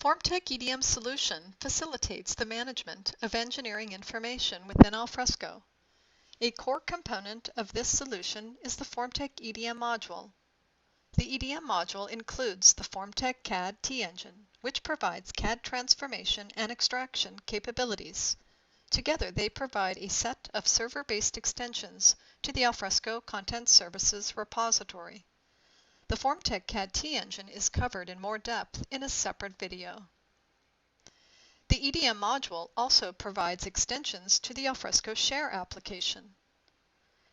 Formtek EDM solution facilitates the management of engineering information within Alfresco. A core component of this solution is the Formtek EDM module. The EDM module includes the Formtek CAD T-engine, which provides CAD transformation and extraction capabilities. Together, they provide a set of server-based extensions to the Alfresco Content Services repository. The Formtek CAD T-engine is covered in more depth in a separate video. The EDM module also provides extensions to the Alfresco Share application.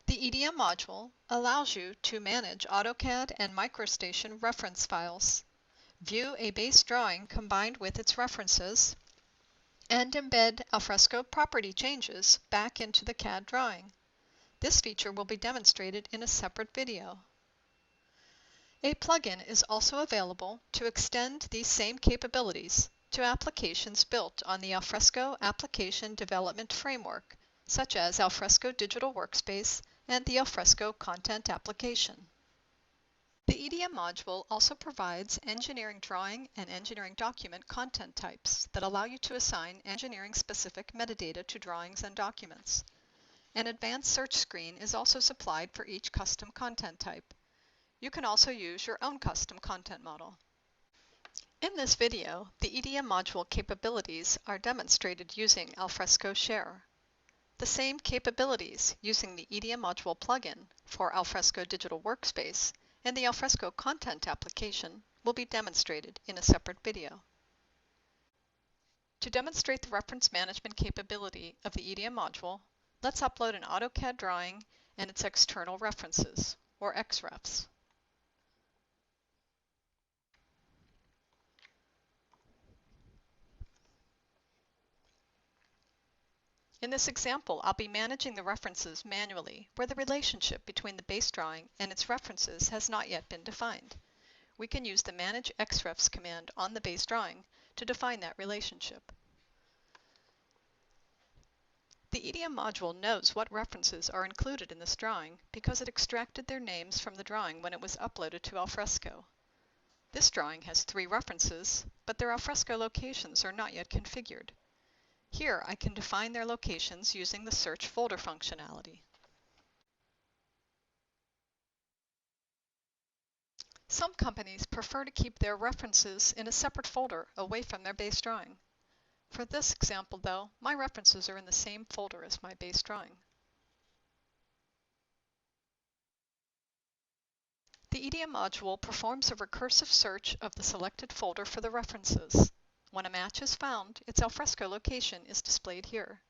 The EDM module allows you to manage AutoCAD and MicroStation reference files, view a base drawing combined with its references, and embed Alfresco property changes back into the CAD drawing. This feature will be demonstrated in a separate video. A plugin is also available to extend these same capabilities to applications built on the Alfresco Application Development Framework, such as Alfresco Digital Workspace and the Alfresco Content Application. The EDM module also provides engineering drawing and engineering document content types that allow you to assign engineering-specific metadata to drawings and documents. An advanced search screen is also supplied for each custom content type. You can also use your own custom content model. In this video, the EDM module capabilities are demonstrated using Alfresco Share. The same capabilities using the EDM module plugin for Alfresco Digital Workspace and the Alfresco Content Application will be demonstrated in a separate video. To demonstrate the reference management capability of the EDM module, let's upload an AutoCAD drawing and its external references, or XREFs. In this example, I'll be managing the references manually, where the relationship between the base drawing and its references has not yet been defined. We can use the Manage XREFs command on the base drawing to define that relationship. The EDM module knows what references are included in this drawing because it extracted their names from the drawing when it was uploaded to Alfresco. This drawing has 3 references, but their Alfresco locations are not yet configured. Here, I can define their locations using the search folder functionality. Some companies prefer to keep their references in a separate folder away from their base drawing. For this example, though, my references are in the same folder as my base drawing. The EDM module performs a recursive search of the selected folder for the references. When a match is found, its Alfresco location is displayed here.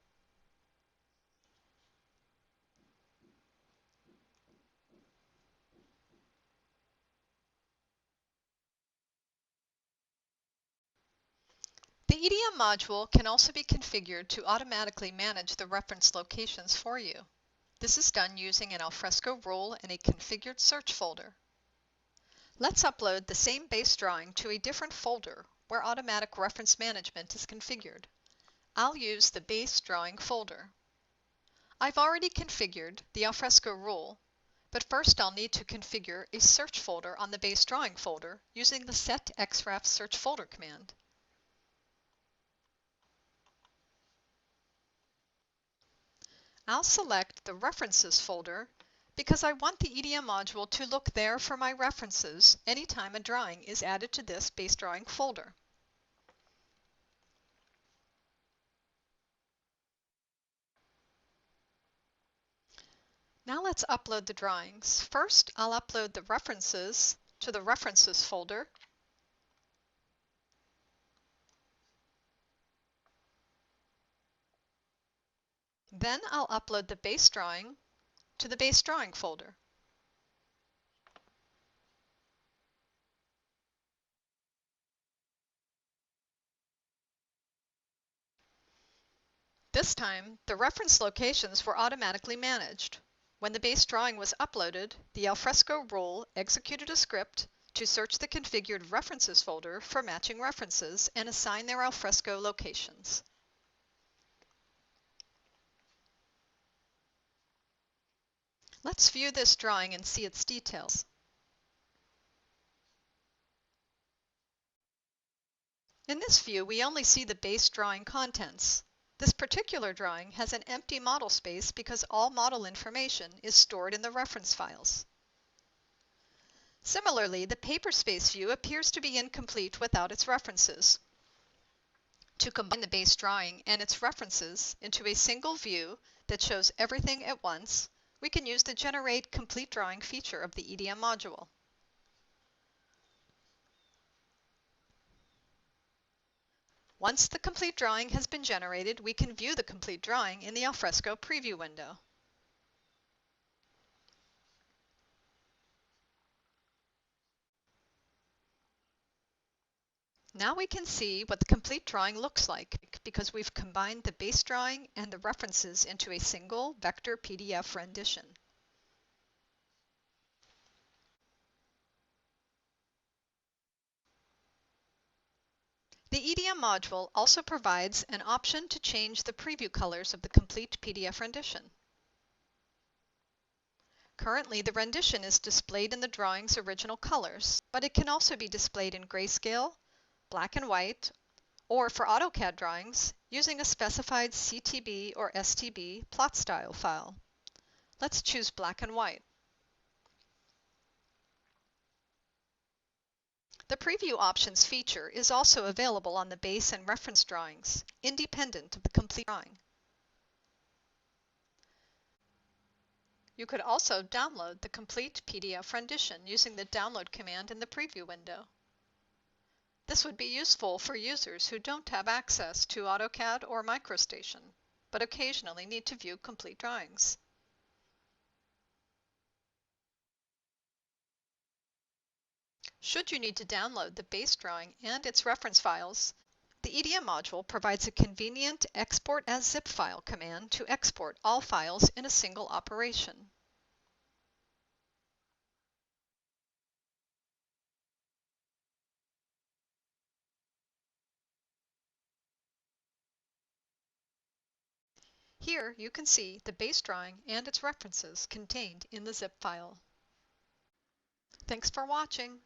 The EDM module can also be configured to automatically manage the reference locations for you. This is done using an Alfresco rule and a configured search folder. Let's upload the same base drawing to a different folder where automatic reference management is configured. I'll use the base drawing folder. I've already configured the Alfresco rule, but first I'll need to configure a search folder on the base drawing folder using the set xref search folder command. I'll select the References folder because I want the EDM module to look there for my references anytime a drawing is added to this base drawing folder. Now let's upload the drawings. First, I'll upload the references to the References folder. Then I'll upload the base drawing to the base drawing folder. This time, the reference locations were automatically managed. When the base drawing was uploaded, the Alfresco rule executed a script to search the configured References folder for matching references and assign their Alfresco locations. Let's view this drawing and see its details. In this view, we only see the base drawing contents. This particular drawing has an empty model space because all model information is stored in the reference files. Similarly, the paper space view appears to be incomplete without its references. To combine the base drawing and its references into a single view that shows everything at once, we can use the Generate Complete Drawing feature of the EDM module. Once the complete drawing has been generated, we can view the complete drawing in the Alfresco preview window. Now we can see what the complete drawing looks like because we've combined the base drawing and the references into a single vector PDF rendition. The EDM module also provides an option to change the preview colors of the complete PDF rendition. Currently, the rendition is displayed in the drawing's original colors, but it can also be displayed in grayscale, black and white, or for AutoCAD drawings, using a specified CTB or STB plot style file. Let's choose black and white. The Preview Options feature is also available on the base and reference drawings, independent of the complete drawing. You could also download the complete PDF rendition using the download command in the preview window. This would be useful for users who don't have access to AutoCAD or MicroStation, but occasionally need to view complete drawings. Should you need to download the base drawing and its reference files, the EDM module provides a convenient Export as zip file command to export all files in a single operation. Here you can see the base drawing and its references contained in the zip file. Thanks for watching.